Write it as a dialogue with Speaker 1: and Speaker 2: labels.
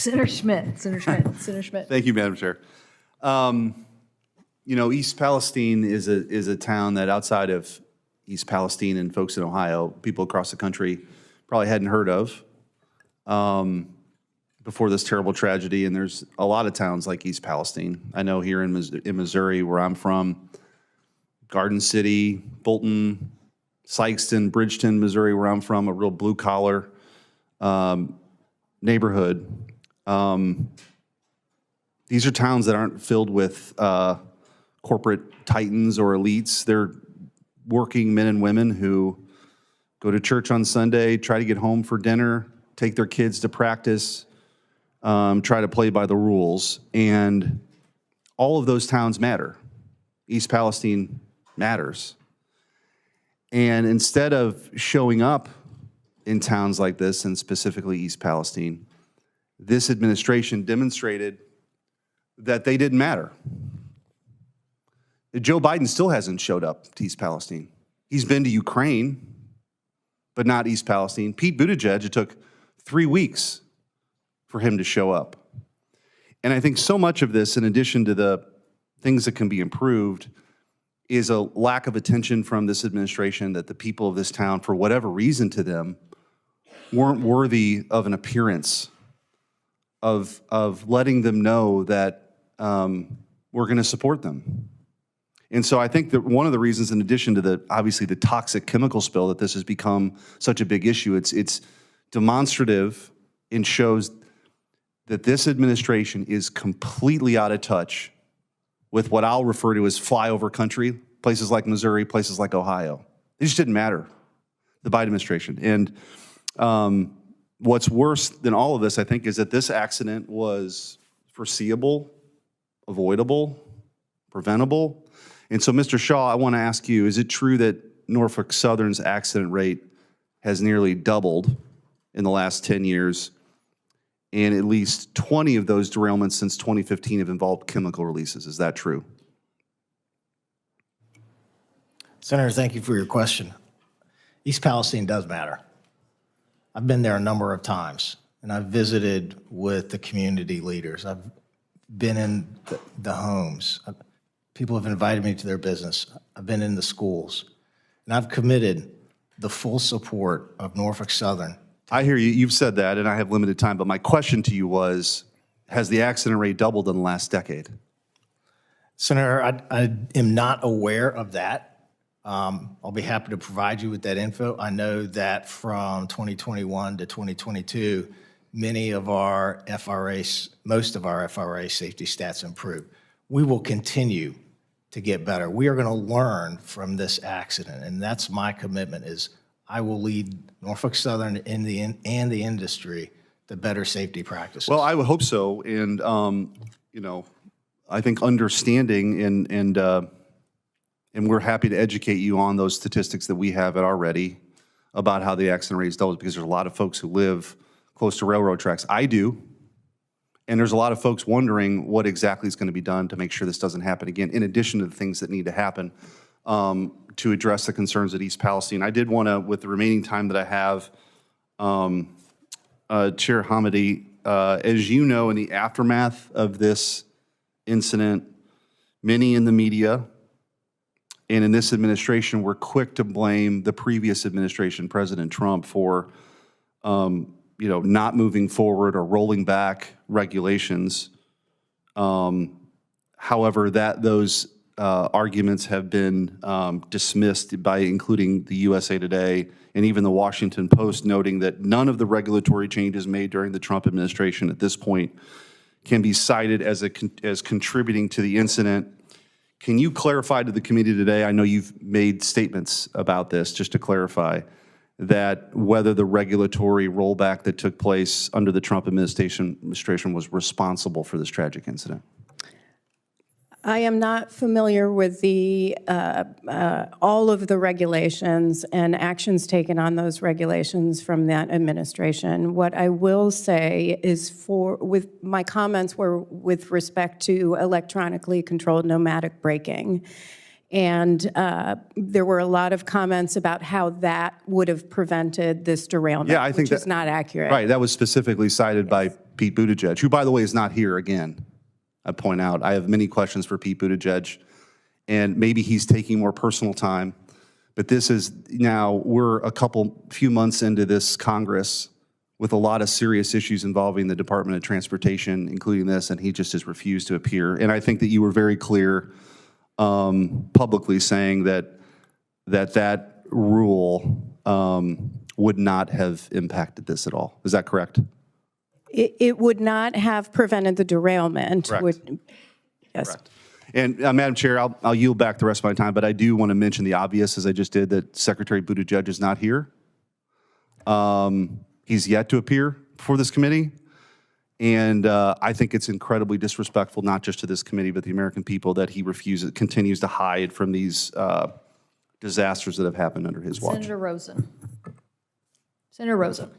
Speaker 1: Senator Schmitt, Senator Schmitt, Senator Schmitt.
Speaker 2: Thank you, Madam Chair. You know, East Palestine is a town that outside of East Palestine and folks in Ohio, people across the country probably hadn't heard of before this terrible tragedy. And there's a lot of towns like East Palestine. I know here in Missouri, where I'm from, Garden City, Bolton, Sykeston, Bridgeton, Missouri, where I'm from, a real blue-collar neighborhood. These are towns that aren't filled with corporate titans or elites. They're working men and women who go to church on Sunday, try to get home for dinner, take their kids to practice, try to play by the rules. And all of those towns matter. East Palestine matters. And instead of showing up in towns like this, and specifically East Palestine, this administration demonstrated that they didn't matter. Joe Biden still hasn't showed up to East Palestine. He's been to Ukraine, but not East Palestine. Pete Buttigieg, it took 3 weeks for him to show up. And I think so much of this, in addition to the things that can be improved, is a lack of attention from this administration that the people of this town, for whatever reason to them, weren't worthy of an appearance of letting them know that we're going to support them. And so I think that one of the reasons, in addition to obviously the toxic chemical spill, that this has become such a big issue, it's demonstrative and shows that this administration is completely out of touch with what I'll refer to as flyover country, places like Missouri, places like Ohio. It just didn't matter, the Biden administration. And what's worse than all of this, I think, is that this accident was foreseeable, avoidable, preventable. And so, Mr. Shaw, I want to ask you, is it true that Norfolk Southern's accident rate has nearly doubled in the last 10 years, and at least 20 of those derailments since 2015 have involved chemical releases? Is that true?
Speaker 3: Senator, thank you for your question. East Palestine does matter. I've been there a number of times, and I've visited with the community leaders. I've been in the homes. People have invited me to their business. I've been in the schools, and I've committed the full support of Norfolk Southern.
Speaker 2: I hear you. You've said that, and I have limited time, but my question to you was, has the accident rate doubled in the last decade?
Speaker 3: Senator, I am not aware of that. I'll be happy to provide you with that info. I know that from 2021 to 2022, many of our FRAs, most of our FRA safety stats improved. We will continue to get better. We are going to learn from this accident, and that's my commitment. Is I will lead Norfolk Southern and the industry to better safety practices.
Speaker 2: Well, I would hope so, and you know, I think understanding and we're happy to educate you on those statistics that we have at our ready about how the accident rate is doubled, because there's a lot of folks who live close to railroad tracks. I do. And there's a lot of folks wondering what exactly is going to be done to make sure this doesn't happen again, in addition to the things that need to happen to address the concerns at East Palestine. I did want to, with the remaining time that I have, Chair Hamady, as you know, in the aftermath of this incident, many in the media and in this administration were quick to blame the previous administration, President Trump, for not moving forward or rolling back regulations. However, those arguments have been dismissed by including the USA Today and even the Washington Post, noting that none of the regulatory changes made during the Trump administration at this point can be cited as contributing to the incident. Can you clarify to the committee today, I know you've made statements about this, just to clarify, that whether the regulatory rollback that took place under the Trump administration was responsible for this tragic incident?
Speaker 4: I am not familiar with the all of the regulations and actions taken on those regulations from that administration. What I will say is, with my comments were with respect to electronically controlled nomadic braking. And there were a lot of comments about how that would have prevented this derailment,
Speaker 2: Yeah, I think
Speaker 4: which is not accurate.
Speaker 2: Right, that was specifically cited by Pete Buttigieg, who, by the way, is not here again. I point out, I have many questions for Pete Buttigieg, and maybe he's taking more personal time. But this is now, we're few months into this Congress with a lot of serious issues involving the Department of Transportation, including this, and he just has refused to appear. And I think that you were very clear publicly saying that rule would not have impacted this at all. Is that correct?
Speaker 4: It would not have prevented the derailment.
Speaker 2: Correct.
Speaker 4: Yes.
Speaker 2: Correct. And Madam Chair, I'll yield back the rest of my time, but I do want to mention the obvious, as I just did, that Secretary Buttigieg is not here. He's yet to appear before this committee. And I think it's incredibly disrespectful, not just to this committee, but the American people, that he continues to hide from these disasters that have happened under his watch.
Speaker 1: Senator Rosen. Senator Rosen.